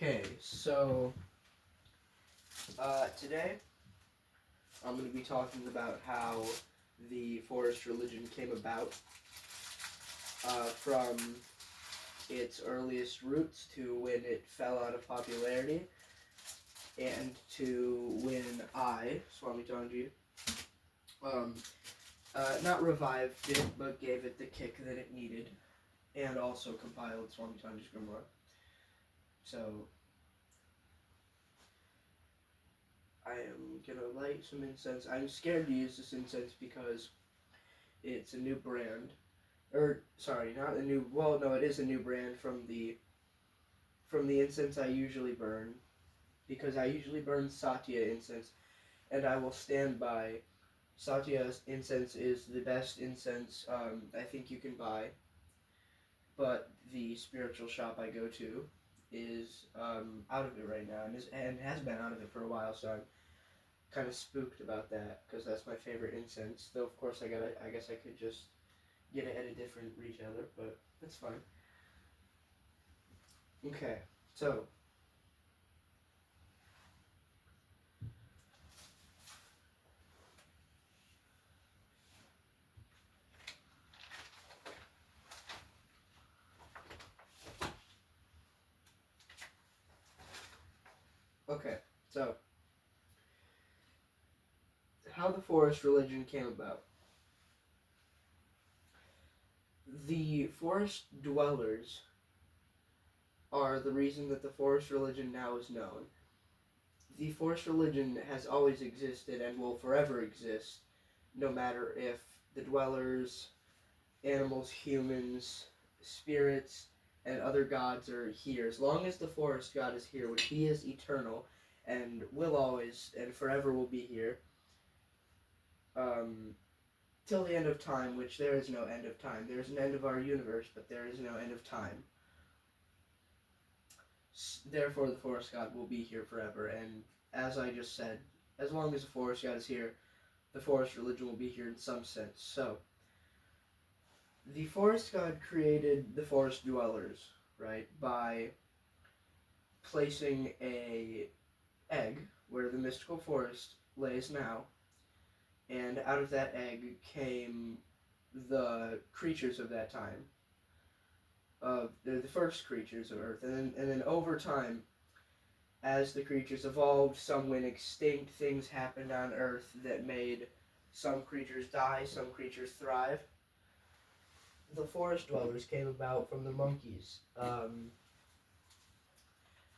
Okay, so today I'm going to be talking about how the forest religion came about, from its earliest roots to when it fell out of popularity, and to when I, Swami Tanji, not revived it, but gave it the kick that it needed, and also compiled Swami Tanji's Grimoire. So I am gonna light some incense. I'm scared to use this incense because it's a new brand. Or sorry, not a new. Well, no, it is a new brand from the incense I usually burn, because I usually burn Satya incense, and I will stand by. Satya's incense is the best incense I think you can buy, but the spiritual shop I go to is out of it right now, and has been out of it for a while. So I'm kind of spooked about that because that's my favorite incense. Though of course I guess I could just get it at a different retailer, but that's fine. Okay, so okay, so how the forest religion came about. The forest dwellers are the reason that the forest religion now is known. The forest religion has always existed and will forever exist, no matter if the dwellers, animals, humans, spirits, and other gods are here. As long as the forest god is here, which he is eternal and will always and forever will be here, till the end of time, which there is no end of time. There is an end of our universe, but there is no end of time. Therefore, the forest god will be here forever, and as I just said, as long as the forest god is here, the forest religion will be here in some sense. So, the forest god created the forest dwellers, right, by placing a egg where the mystical forest lays now, and out of that egg came the creatures of that time. They're the first creatures of Earth, and then over time, as the creatures evolved, some went extinct. Things happened on Earth that made some creatures die, some creatures thrive. The forest dwellers came about from the monkeys.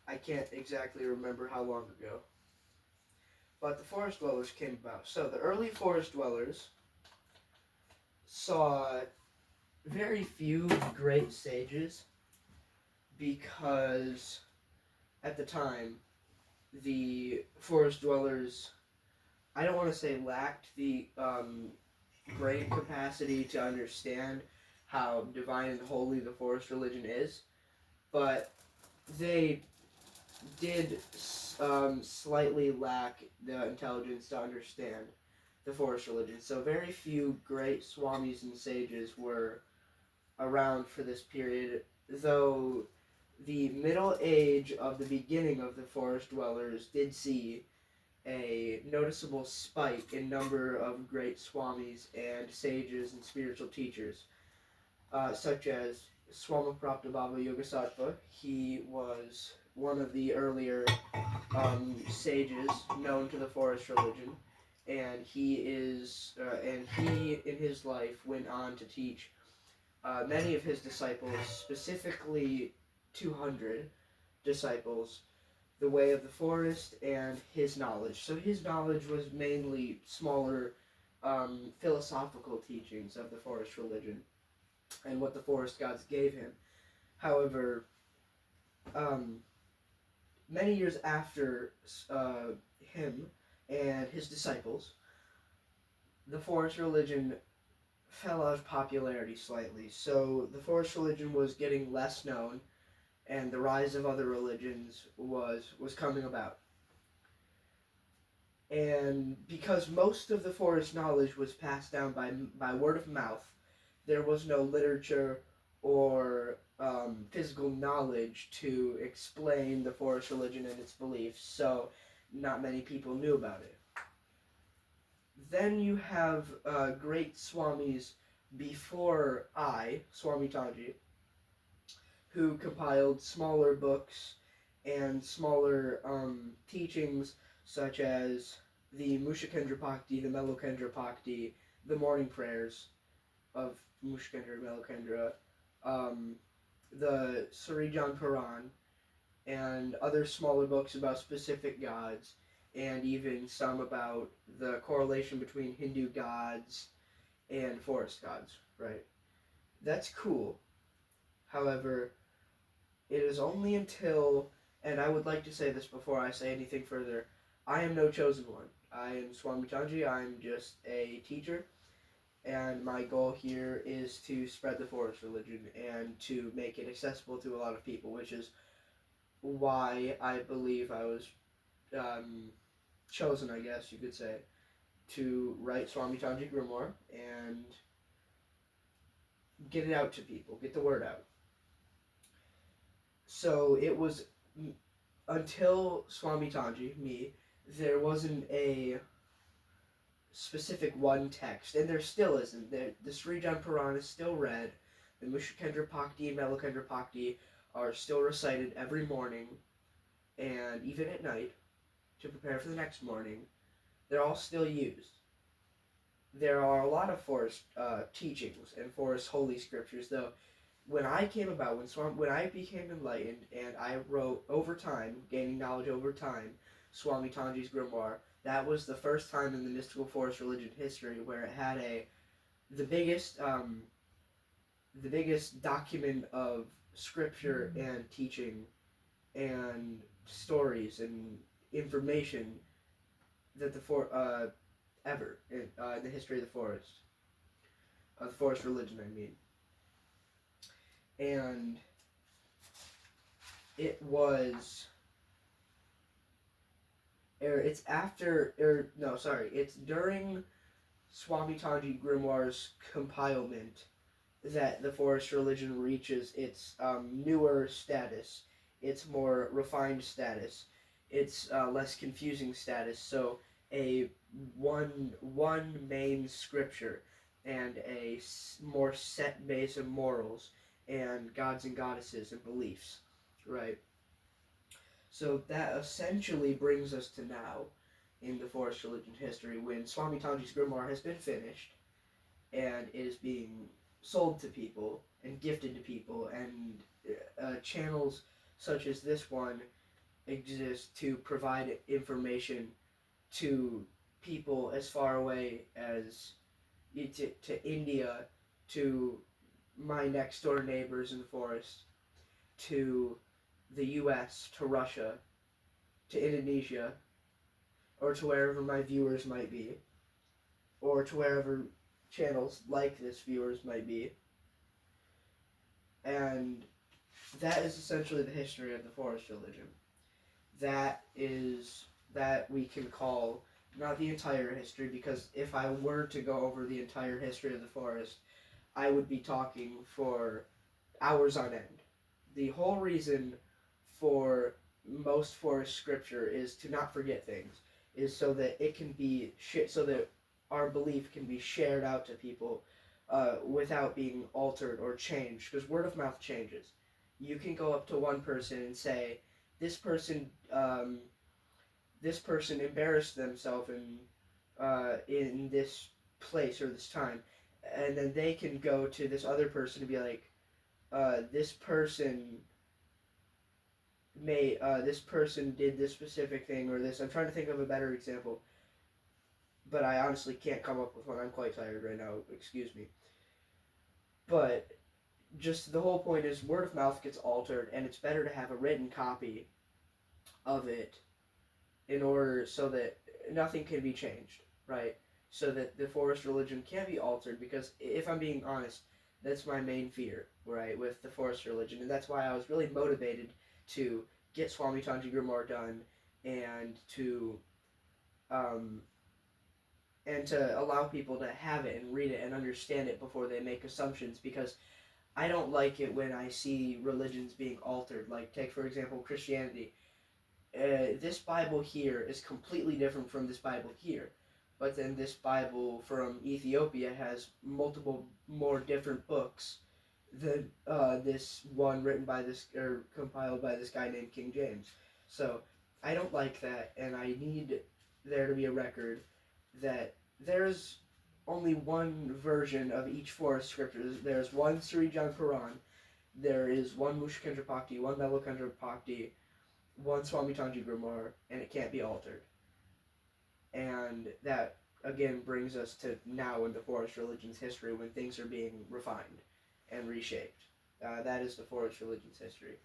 I can't exactly remember how long ago, but the forest dwellers came about. So the early forest dwellers saw very few great sages because at the time the forest dwellers, I don't want to say lacked the brain capacity to understand how divine and holy the forest religion is, but they did slightly lack the intelligence to understand the forest religion. So very few great swamis and sages were around for this period, though the middle age of the beginning of the forest dwellers did see a noticeable spike in number of great swamis and sages and spiritual teachers, such as Swamaprapta Baba Yogasattva. He was one of the earlier sages known to the forest religion, and he in his life went on to teach many of his disciples, specifically 200 disciples, the way of the forest and his knowledge. So his knowledge was mainly smaller philosophical teachings of the forest religion and what the forest gods gave him. However, many years after him and his disciples, the forest religion fell out of popularity slightly. So the forest religion was getting less known, and the rise of other religions was coming about. And because most of the forest knowledge was passed down by word of mouth, there was no literature or physical knowledge to explain the forest religion and its beliefs, so not many people knew about it. Then you have great swamis before Swami Tanji, who compiled smaller books and smaller teachings such as the Mushakendra Bhakti, the Melokendra Bhakti, the morning prayers of Mushakendra and Melokendra, the Sarijan Puran, and other smaller books about specific gods, and even some about the correlation between Hindu gods and forest gods, right? That's cool. However, it is only until, and I would like to say this before I say anything further, I am no chosen one. I am Swami Tanji, I'm just a teacher, and my goal here is to spread the forest religion and to make it accessible to a lot of people, which is why I believe I was chosen, I guess you could say, to write Swami Tanji Grimoire and get it out to people, get the word out. So it was until Swami Tanji, me, there wasn't a specific one text, and there still isn't. The Srijan Puran is still read, the Mushakendra Bhakti and Melokendra Bhakti are still recited every morning, and even at night, to prepare for the next morning. They're all still used. There are a lot of forest teachings and forest holy scriptures, though. When I came about, when I became enlightened, and I wrote over time, gaining knowledge over time, Swami Tanji's Grimoire, that was the first time in the mystical forest religion history where it had the biggest document of scripture and teaching and stories and information that ever in the history of the forest religion, I mean. And it was, it's during Swami Tanji Grimoire's compilement that the forest religion reaches its newer status, its more refined status, its less confusing status. So a one main scripture and a more set base of morals and gods and goddesses and beliefs, right? So that essentially brings us to now in the forest religion history when Swami Tanji's Grimoire has been finished and it is being sold to people and gifted to people, and channels such as this one exist to provide information to people as far away as to India, to my next door neighbors in the forest, to the US, to Russia, to Indonesia, or to wherever my viewers might be, or to wherever channels like this viewers might be. And that is essentially the history of the forest religion. That we can call not the entire history, because if I were to go over the entire history of the forest, I would be talking for hours on end. The whole reason for most forest scripture is to not forget things, is so that it can be so that our belief can be shared out to people without being altered or changed, because word of mouth changes. You can go up to one person and say, this person embarrassed themselves in this place or this time, and then they can go to this other person and be like, this person did this specific thing, or this. I'm trying to think of a better example, but I honestly can't come up with one. I'm quite tired right now. Excuse me. But just the whole point is word of mouth gets altered, and it's better to have a written copy of it in order so that nothing can be changed, right? So that the forest religion can't be altered, because if I'm being honest, that's my main fear, right, with the forest religion, and that's why I was really motivated to get Swami Tanji Grimoire done, and to allow people to have it and read it and understand it before they make assumptions, because I don't like it when I see religions being altered. Like, take for example Christianity. This Bible here is completely different from this Bible here. But then this Bible from Ethiopia has multiple more different books than this one written by this or compiled by this guy named King James. So I don't like that, and I need there to be a record that there's only one version of each four scriptures. There's one Sri Jan Quran, there is one Mushkendra Bhakti, one Melokendra Bhakti, one Swami Tanji Grimar, and it can't be altered. And that again brings us to now in the forest religion's history when things are being refined and reshaped. That is the forest religion's history.